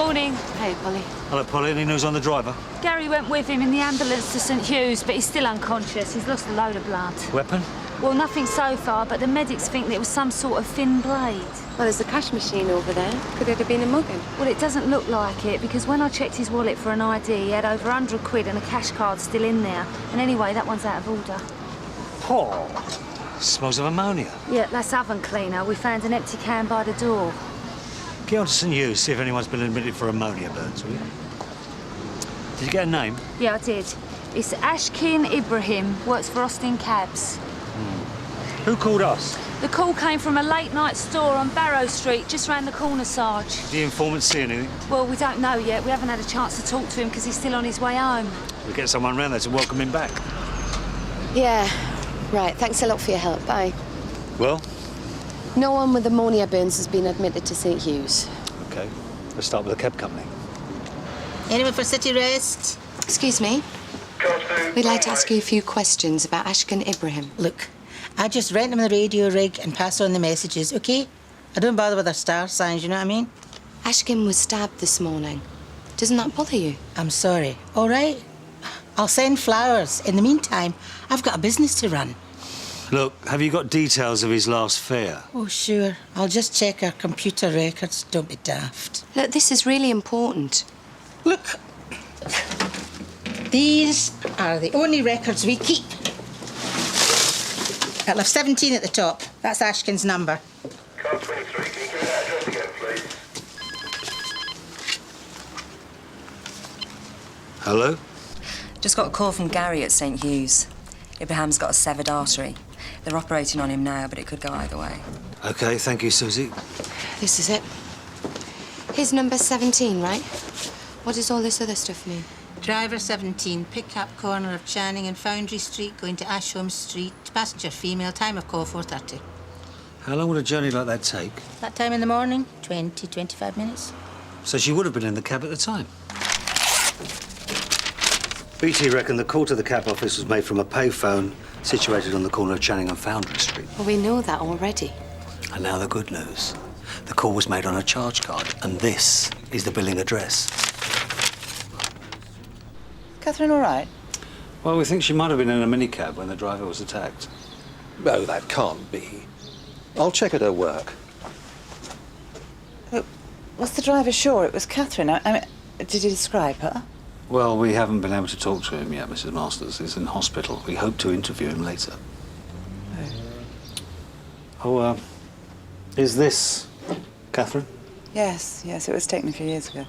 Morning. Hey, Polly. Hello, Polly. Any news on the driver? Gary went with him in the ambulance to St Hugh's, but he's still unconscious. He's lost a load of blood. Weapon? Well, nothing so far, but the medics think that it was some sort of thin blade. Well, there's a cash machine over there. Could it have been a mugging? Well, it doesn't look like it, because when I checked his wallet for an ID, he had over 100 quid and a cash card still in there. And anyway, that one's out of order. Oh, smells of ammonia. Yeah, that's oven cleaner. We found an empty can by the door. Get on to St Hugh's, see if anyone's been admitted for ammonia burns, will you? Did you get a name? Yeah, I did. It's Ashkin Ibrahim, works for Austin Cabs. Who called us? The call came from a late-night store on Barrow Street, just round the corner, Sarge. Did the informant see anything? Well, we don't know yet. We haven't had a chance to talk to him because he's still on his way home. We'll get someone round there to welcome him back. Yeah. Right, thanks a lot for your help. Bye. Well? No one with ammonia burns has been admitted to St Hugh's. OK. Let's start with the cab company. Anyone for city rest? Excuse me. We'd like to ask you a few questions about Ashkin Ibrahim. Look, I just rent them the radio rig and pass on the messages, OK? I don't bother with their star signs, you know what I mean? Ashkin was stabbed this morning. Doesn't that bother you? I'm sorry. All right. I'll send flowers. In the meantime, I've got a business to run. Look, have you got details of his last fare? Oh, sure. I'll just check our computer records. Don't be daft. Look, this is really important. Look. These are the only records we keep. It'll have 17 at the top. That's Ashkin's number. Car 23, can you give me that address again, please? Hello? Just got a call from Gary at St Hugh's. Ibrahim's got a severed artery. They're operating on him now, but it could go either way. OK, thank you, Susie. This is it. His number's 17, right? What does all this other stuff mean? Driver 17, pick-up corner of Channing and Foundry Street, going to Ashholme Street. Passenger female, time of call 4:30. How long would a journey like that take? That time in the morning, 20, 25 minutes. So she would have been in the cab at the time. BT reckon the call to the cab office was made from a payphone situated on the corner of Channing and Foundry Street. Well, we know that already. And now the good news. The call was made on a charge card, and this is the billing address. Katherine all right? Well, we think she might have been in a minicab when the driver was attacked. No, that can't be. I'll check at her work. Was the driver sure it was Katherine? I mean, did he describe her? Well, we haven't been able to talk to him yet, Mrs. Masters. He's in hospital. We hope to interview him later. Is this Katherine? Yes, it was taken a few years ago.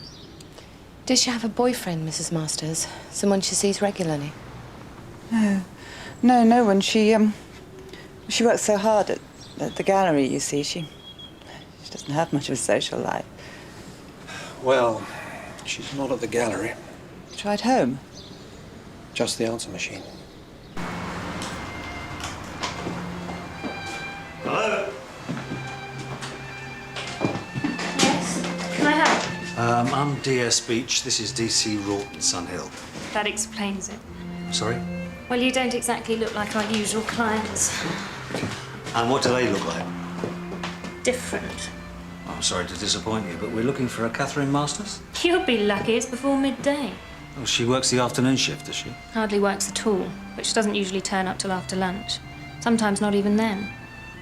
Does she have a boyfriend, Mrs. Masters? Someone she sees regularly? No one. She works so hard at the gallery, you see. She doesn't have much of a social life. Well, she's not at the gallery. Tried home? Just the answer machine. Hello? Yes? Can I help? I'm DS Beech. This is DC Rawton, Sunhill. That explains it. Sorry? Well, you don't exactly look like our usual clients. And what do they look like? Different. I'm sorry to disappoint you, but we're looking for a Katherine Masters. You'll be lucky it's before midday. Oh, she works the afternoon shift, does she? Hardly works at all, which doesn't usually turn up till after lunch. Sometimes not even then.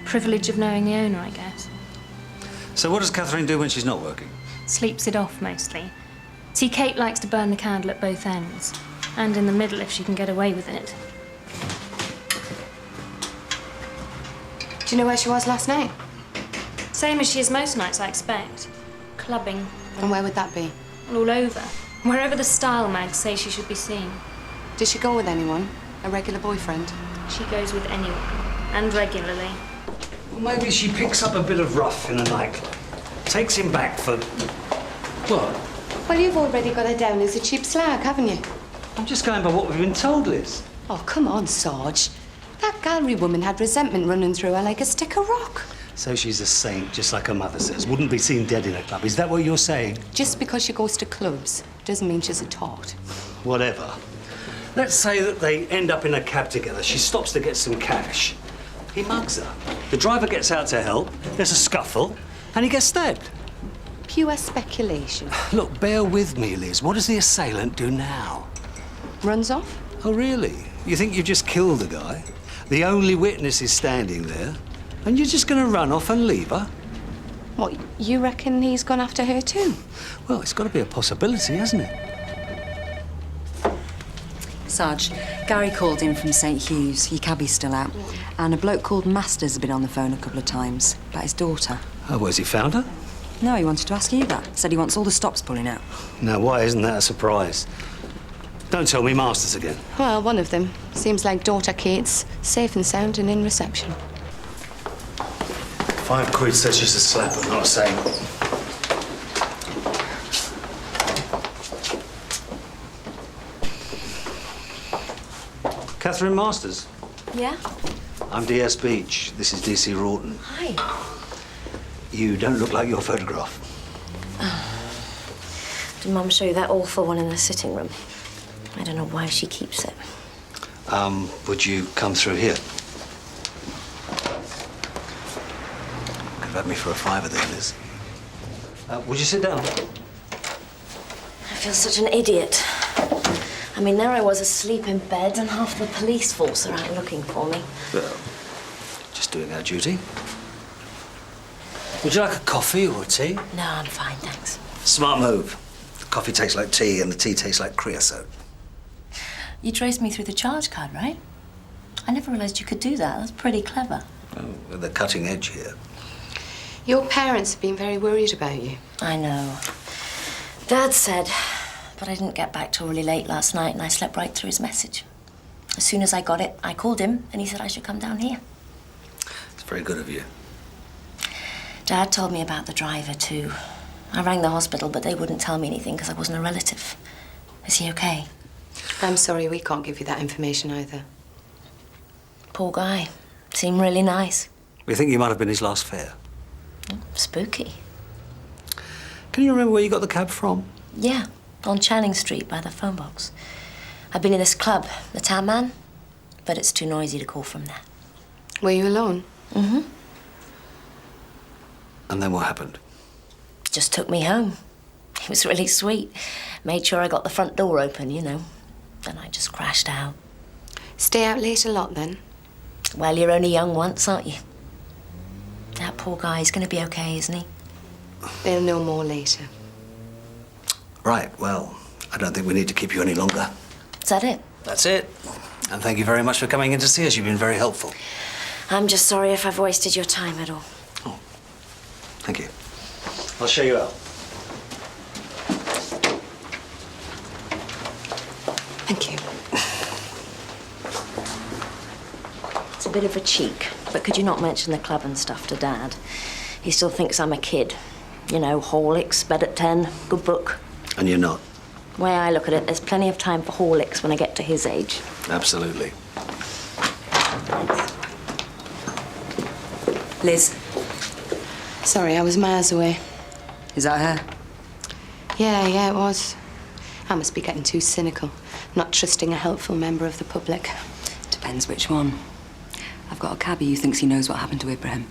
Privilege of knowing the owner, I guess. So what does Katherine do when she's not working? Sleeps it off, mostly. See, Kate likes to burn the candle at both ends. And in the middle, if she can get away with it. Do you know where she was last night? Same as she is most nights, I expect. Clubbing. And where would that be? All over. Wherever the style mags say she should be seen. Does she go with anyone? A regular boyfriend? She goes with anyone. And regularly. Well, maybe she picks up a bit of rough in a nightclub. Takes him back for... What? Well, you've already got her down as a cheap slag, haven't you? I'm just going by what we've been told, Liz. Oh, come on, Sarge. That gallery woman had resentment running through her like a stick of rock. So she's a saint, just like her mother says. Wouldn't be seen dead in a club. Is that what you're saying? Just because she goes to clubs doesn't mean she's a tart. Whatever. Let's say that they end up in a cab together. She stops to get some cash. He mugs her. The driver gets out to help. There's a scuffle, and he gets stabbed. Pure speculation. Look, bear with me, Liz. What does the assailant do now? Runs off? Oh, really? You think you've just killed the guy? The only witness is standing there, and you're just going to run off and leave her? What, you reckon he's gone after her too? Well, it's got to be a possibility, hasn't it? Sarge, Gary called in from St Hugh's. Your cabbie's still out. And a bloke called Masters has been on the phone a couple of times about his daughter. Oh, where's he found her? No, he wanted to ask you that. Said he wants all the stops pulling out. Now, why isn't that a surprise? Don't tell me Masters again. Well, one of them. Seems like daughter Kate's safe and sound and in reception. £5 says just a slap, I'm not saying. Katherine Masters. Yeah? I'm DS Beech. This is DC Rawton. Hi. You don't look like your photograph. Did Mum show you that awful one in the sitting room? I don't know why she keeps it. Would you come through here? Could have had me for a fiver there, Liz. Would you sit down? I feel such an idiot. I mean, there I was asleep in bed and half the police force are out looking for me. Well, just doing our duty. Would you like a coffee or a tea? No, I'm fine, thanks. Smart move. The coffee tastes like tea and the tea tastes like creosote. You traced me through the charge card, right? I never realized you could do that. That's pretty clever. Oh, we're the cutting edge here. Your parents have been very worried about you. I know. Dad said, but I didn't get back till really late last night and I slept right through his message. As soon as I got it, I called him and he said I should come down here. It's very good of you. Dad told me about the driver, too. I rang the hospital, but they wouldn't tell me anything because I wasn't a relative. Is he okay? I'm sorry, we can't give you that information either. Poor guy. Seemed really nice. We think you might have been his last fare. Spooky. Can you remember where you got the cab from? Yeah, on Channing Street by the phone box. I've been in this club, the Town Man, but it's too noisy to call from there. Were you alone? Mm-hmm. And then what happened? Just took me home. He was really sweet. Made sure I got the front door open, you know. Then I just crashed out. Stay out late a lot, then? Well, you're only young once, aren't you? That poor guy's gonna be okay, isn't he? They'll know more later. Right, well, I don't think we need to keep you any longer. Is that it? That's it. And thank you very much for coming in to see us. You've been very helpful. I'm just sorry if I've wasted your time at all. Oh, thank you. I'll show you out. Thank you. It's a bit of a cheek, but could you not mention the club and stuff to Dad? He still thinks I'm a kid. You know, Horlicks, bed at 10, good book. And you're not? The way I look at it, there's plenty of time for Horlicks when I get to his age. Absolutely. Liz, Sorry, I was miles away. is that her? Yeah, it was. I must be getting too cynical, not trusting a helpful member of the public. Depends which one. I've got a cabbie who thinks he knows what happened to Ibrahim.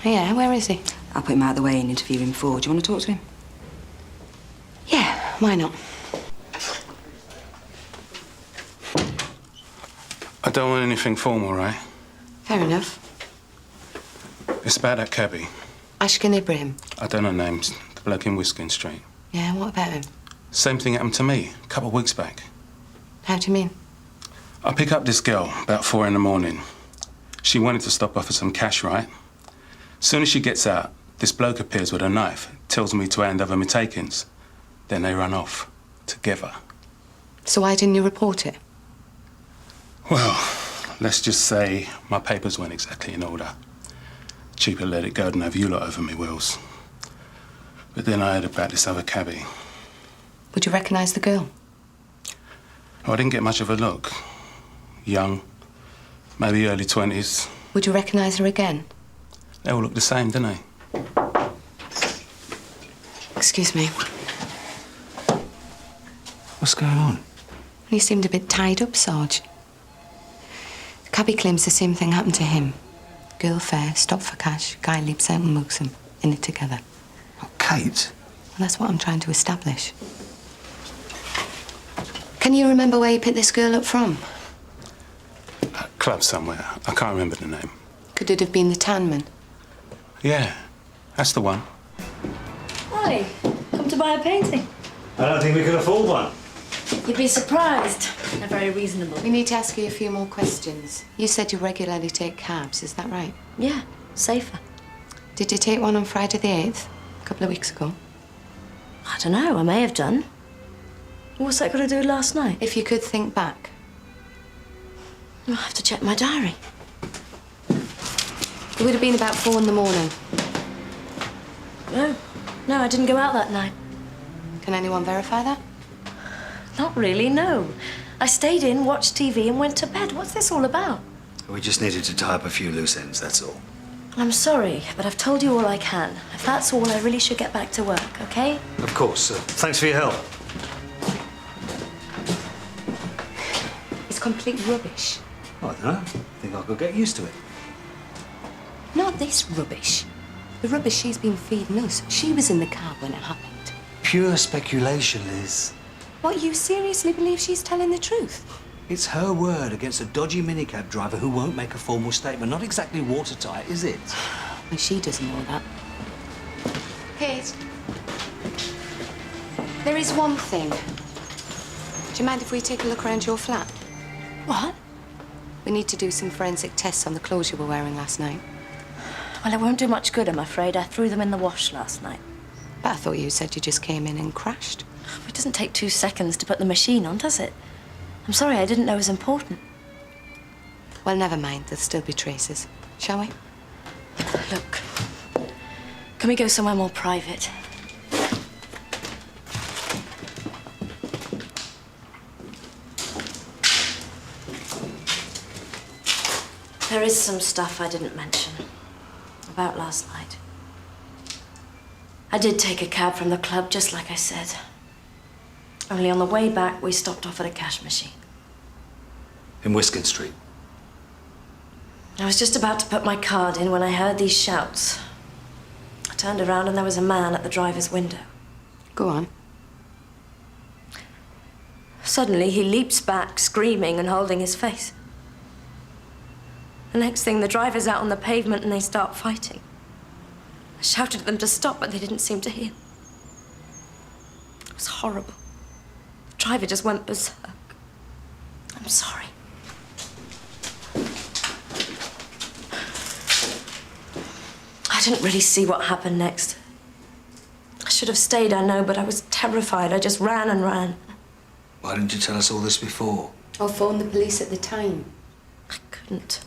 Yeah, where is he? I'll put him out of the way and interview him for. Do you want to talk to him? Yeah, why not? I don't want anything formal, right? Fair enough. It's about that cabbie. Ashkan Ibrahim. I don't know names. The bloke in Whiskin Street. Yeah, what about him? Same thing happened to me a couple of weeks back. How do you mean? I pick up this girl about 4 in the morning. She wanted to stop off for some cash, right? Soon as she gets out, this bloke appears with a knife, tells me to hand over my takings. Then they run off together. So why didn't you report it? Well, let's just say my papers weren't exactly in order. Cheaper let it go than have you lot over me wheels. But then I heard about this other cabbie. Would you recognise the girl? Oh, I didn't get much of a look. Young, maybe early 20s. Would you recognise her again? They all look the same, don't they? Excuse me. What's going on? You seemed a bit tied up, Sarge. The cabbie claims the same thing happened to him. Girl fair, stop for cash, guy leaps out and mugs him. In it together. Oh, Kate, Well, that's what I'm trying to establish. Can you remember where you picked this girl up from? A club somewhere. I can't remember the name. Could it have been the Tanman? Yeah, that's the one. Hi, come to buy a painting. I don't think we can afford one. You'd be surprised. They're very reasonable. We need to ask you a few more questions. You said you regularly take cabs, is that right? Yeah, safer. Did you take one on Friday the 8th, a couple of weeks ago? I don't know, I may have done. What's that got to do with last night? If you could think back. I'll have to check my diary. It would have been about 4 in the morning. No, I didn't go out that night. Can anyone verify that? Not really, no. I stayed in, watched TV and went to bed. What's this all about? We just needed to tie up a few loose ends, that's all. I'm sorry, but I've told you all I can. If that's all, I really should get back to work, okay? Of course. Thanks for your help. It's complete rubbish. Oh, I don't know. I think I could get used to it. Not this rubbish. The rubbish she's been feeding us. She was in the cab when it happened. Pure speculation, Liz. What, you seriously believe she's telling the truth? It's her word against a dodgy minicab driver who won't make a formal statement. Not exactly watertight, is it? Well, she doesn't know that. Kate, there is one thing. Do you mind if we take a look around your flat? What? We need to do some forensic tests on the clothes you were wearing last night. Well, it won't do much good, I'm afraid. I threw them in the wash last night. But I thought you said you just came in and crashed. It doesn't take 2 seconds to put the machine on, does it? I'm sorry, I didn't know it was important. Well, never mind. There'll still be traces. Shall we? Look, can we go somewhere more private? There is some stuff I didn't mention about last night. I did take a cab from the club, just like I said. Only on the way back, we stopped off at a cash machine. In Wiskin Street. I was just about to put my card in when I heard these shouts. I turned around and there was a man at the driver's window. Go on. Suddenly, he leaps back, screaming and holding his face. The next thing, the driver's out on the pavement and they start fighting. I shouted at them to stop, but they didn't seem to hear. It was horrible. The driver just went berserk. I'm sorry. I didn't really see what happened next. I should have stayed, I know, but I was terrified. I just ran and ran. Why didn't you tell us all this before? Or phone the police at the time. I couldn't.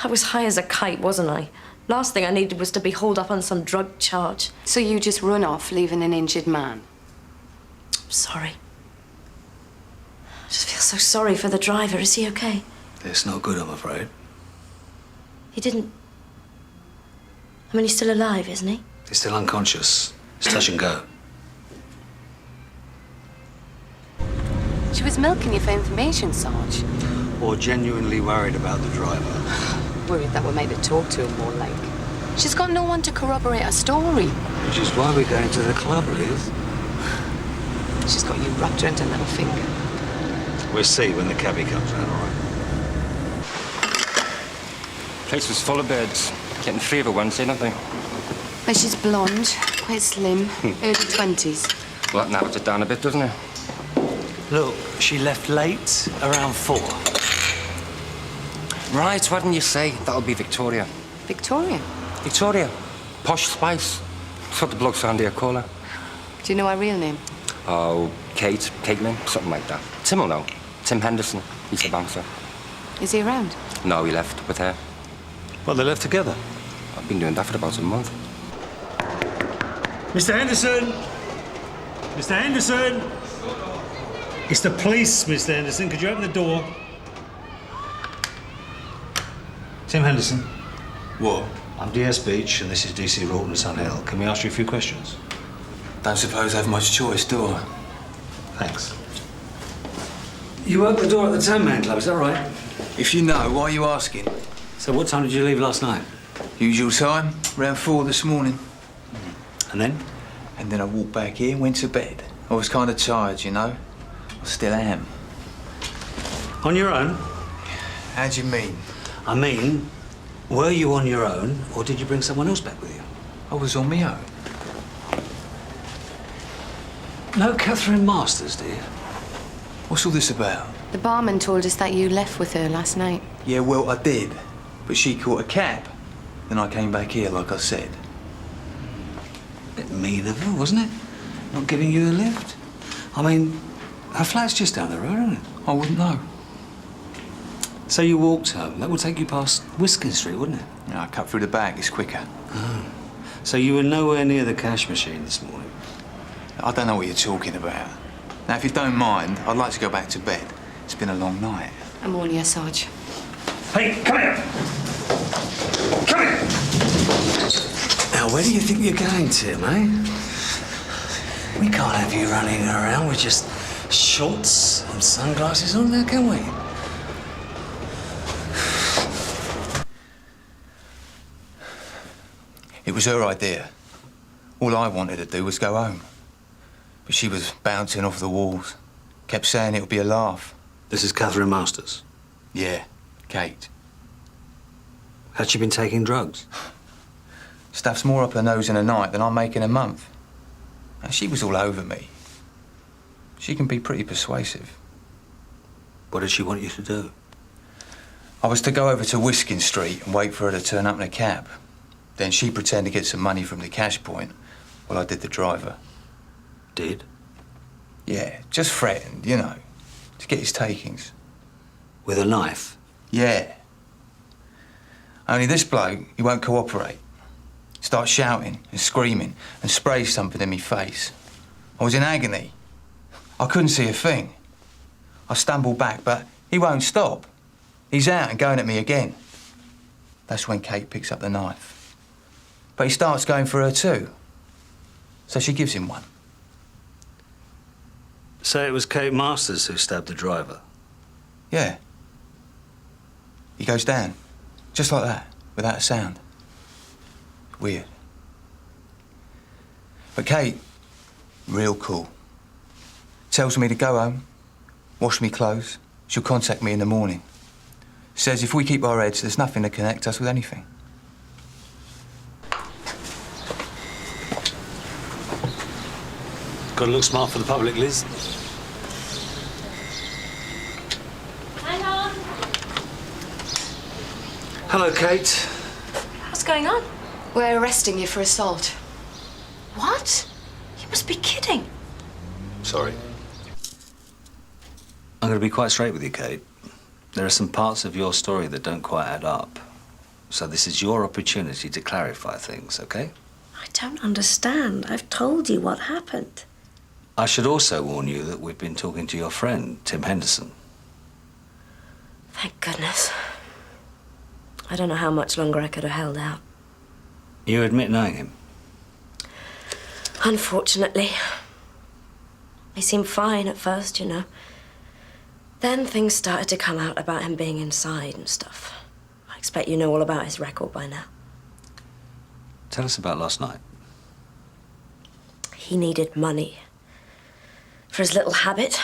I was high as a kite, wasn't I? Last thing I needed was to be hauled up on some drug charge. So you just run off, leaving an injured man? I'm sorry. I just feel so sorry for the driver. Is he okay? It's no good, I'm afraid. He didn't... I mean, he's still alive, isn't he? He's still unconscious. It's touch and go. She was milking you for information, Sarge. Or genuinely worried about the driver. Worried that we'll maybe talk to her more like. She's got no one to corroborate her story. Which is why we're going to the club, Liz. She's got you wrapped around her little finger. We'll see when the cabbie comes round, all right? Place was full of birds. Getting 3 of her one, say nothing. But she's blonde, quite slim, early 20s. Well, that narrows it down a bit, doesn't it? Look, she left late, around 4. Right, why didn't you say? That'll be Victoria. Victoria? Victoria. Posh Spice. That's what the blokes around here call her. Do you know her real name? Oh, Kate, Caitlin, something like that. Tim will know. Tim Henderson. He's the bouncer. Is he around? No, he left with her. Well, they left together. I've been doing that for about a month. Mr. Henderson! Mr. Henderson! It's the police, Mr. Henderson. Could you open the door? Tim Henderson. What? I'm DS Beech, and this is DC Rawton, Sun Hill. Can we ask you a few questions? Don't suppose I have much choice, do I? Thanks. You opened the door at the Tan Man Club, is that right? If you know, why are you asking? So what time did you leave last night? Usual time, around 4 this morning. And then? And then I walked back here and went to bed. I was kind of tired, you know. I still am. On your own? How do you mean? I mean, were you on your own, or did you bring someone else back with you? I was on my own. No Katherine Masters, do you? What's all this about? The barman told us that you left with her last night. Yeah, well, I did. But she caught a cab. Then I came back here, like I said. Bit mean of her, wasn't it? Not giving you a lift? I mean, her flat's just down the road, isn't it? I wouldn't know. So you walked home. That would take you past Whiskin Street, wouldn't it? Yeah, I cut through the back. It's quicker. Oh. So you were nowhere near the cash machine this morning? I don't know what you're talking about. Now, if you don't mind, I'd like to go back to bed. It's been a long night. I'm on you, Sarge. Hey, come here! Come here! Now, where do you think you're going, Tim, eh? We can't have you running around with just shorts and sunglasses on now, can we? It was her idea. All I wanted to do was go home. But she was bouncing off the walls. Kept saying it would be a laugh. This is Katherine Masters? Yeah, Kate. Had she been taking drugs? Stuff's more up her nose in a night than I make in a month. And she was all over me. She can be pretty persuasive. What did she want you to do? I was to go over to Whiskin Street and wait for her to turn up in a cab. Then she pretended to get some money from the cash point while I did the driver. Did? Yeah, just threatened, you know, to get his takings. With a knife? Yeah. Only this bloke, he won't cooperate. Starts shouting and screaming and sprays something in me face. I was in agony. I couldn't see a thing. I stumbled back, but he won't stop. He's out and going at me again. That's when Kate picks up the knife. But he starts going for her too. So she gives him one. So it was Kate Masters who stabbed the driver? Yeah. He goes down, just like that, without a sound. Weird. But Kate, real cool. Tells me to go home, wash me clothes. She'll contact me in the morning. Says if we keep our heads, there's nothing to connect us with anything. Got to look smart for the public, Liz. Hang on. Hello, Kate. What's going on? We're arresting you for assault. What? You must be kidding. Sorry. I'm going to be quite straight with you, Kate. There are some parts of your story that don't quite add up. So this is your opportunity to clarify things, okay? I don't understand. I've told you what happened. I should also warn you that we've been talking to your friend, Tim Henderson. Thank goodness. I don't know how much longer I could have held out. You admit knowing him? Unfortunately. He seemed fine at first, you know. Then things started to come out about him being inside and stuff. I expect you know all about his record by now. Tell us about last night. He needed money. For his little habit,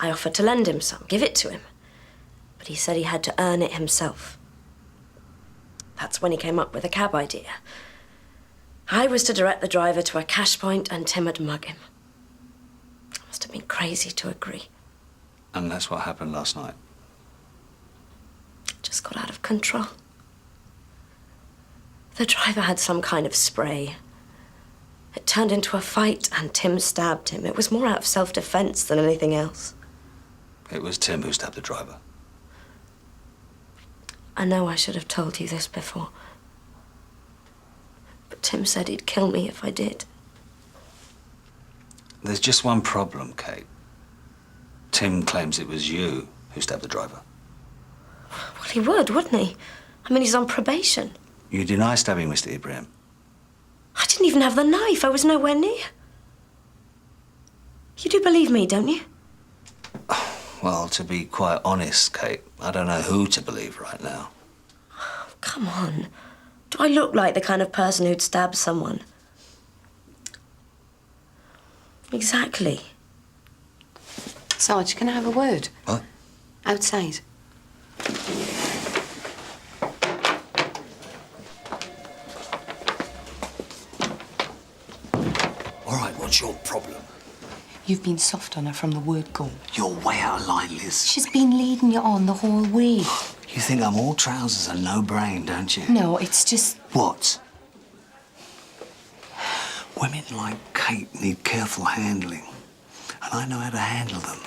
I offered to lend him some, give it to him. But he said he had to earn it himself. That's when he came up with a cab idea. I was to direct the driver to a cash point and Tim would mug him. I must have been crazy to agree. And that's what happened last night. It just got out of control. The driver had some kind of spray. It turned into a fight and Tim stabbed him. It was more out of self-defense than anything else. It was Tim who stabbed the driver. I know I should have told you this before. But Tim said he'd kill me if I did. There's just one problem, Kate. Tim claims it was you who stabbed the driver. Well, he would, wouldn't he? I mean, he's on probation. You deny stabbing Mr. Ibrahim. I didn't even have the knife. I was nowhere near. You do believe me, don't you? Well, to be quite honest, Kate, I don't know who to believe right now. Oh, come on. Do I look like the kind of person who'd stab someone? Exactly. Sarge, can I have a word? What? Outside. All right, what's your problem? You've been soft on her from the word go. You're way out of line, Liz. She's been leading you on the whole way. You think I'm all trousers and no brain, don't you? No, it's just... What? Women like Kate need careful handling, and I know how to handle them.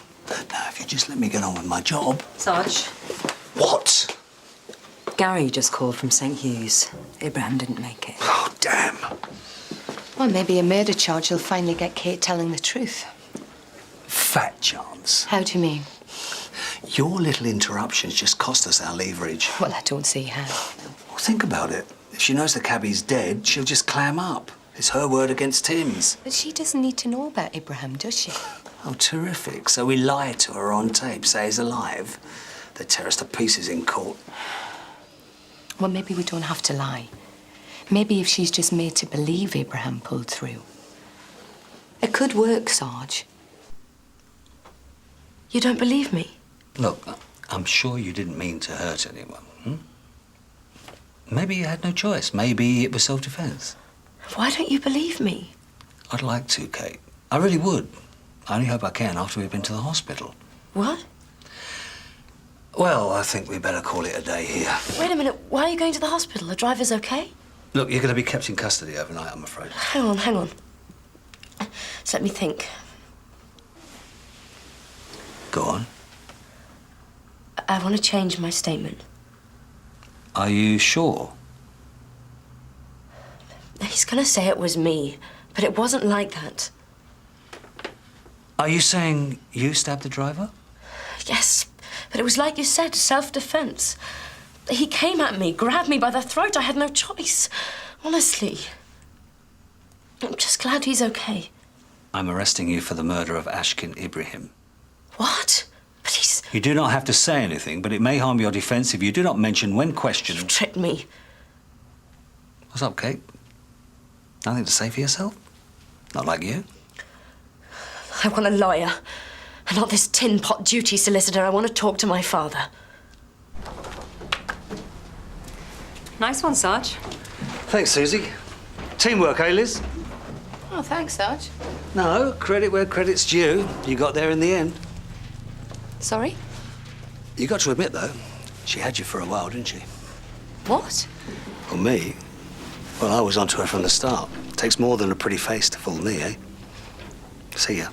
Now, if you just let me get on with my job... Sarge. What? Gary just called from St. Hugh's. Abraham didn't make it. Oh, damn. Well, maybe a murder charge will finally get Kate telling the truth. Fat chance. How do you mean? Your little interruptions just cost us our leverage. Well, I don't see how. Well, think about it. If she knows the cabbie's dead, she'll just clam up. It's her word against Tim's. But she doesn't need to know about Abraham, does she? Oh, terrific. So we lie to her on tape, say he's alive. They tear us to pieces in court. Well, maybe we don't have to lie. Maybe if she's just made to believe Abraham pulled through. It could work, Sarge. You don't believe me? Look, I'm sure you didn't mean to hurt anyone. Maybe you had no choice. Maybe it was self-defense. Why don't you believe me? I'd like to, Kate. I really would. I only hope I can after we've been to the hospital. What? Well, I think we better call it a day here. Wait a minute. Why are you going to the hospital? The driver's okay? Look, you're going to be kept in custody overnight, I'm afraid. Hang on. So let me think. Go on. I want to change my statement. Are you sure? He's going to say it was me, but it wasn't like that. Are you saying you stabbed the driver? Yes, but it was like you said, self-defense. He came at me, grabbed me by the throat. I had no choice. Honestly. I'm just glad he's okay. I'm arresting you for the murder of Ashkin Ibrahim. What? But he's... You do not have to say anything, but it may harm your defence if you do not mention when questioned... You tricked me. What's up, Kate? Nothing to say for yourself? Not like you? I want a lawyer. And not this tin pot duty solicitor. I want to talk to my father. Nice one, Sarge. Thanks, Susie. Teamwork, eh, Liz? Oh, thanks, Sarge. No, credit where credit's due. You got there in the end. Sorry? You got to admit, though, she had you for a while, didn't she? What? Well, me? Well, I was onto her from the start. Takes more than a pretty face to fool me, eh? See ya.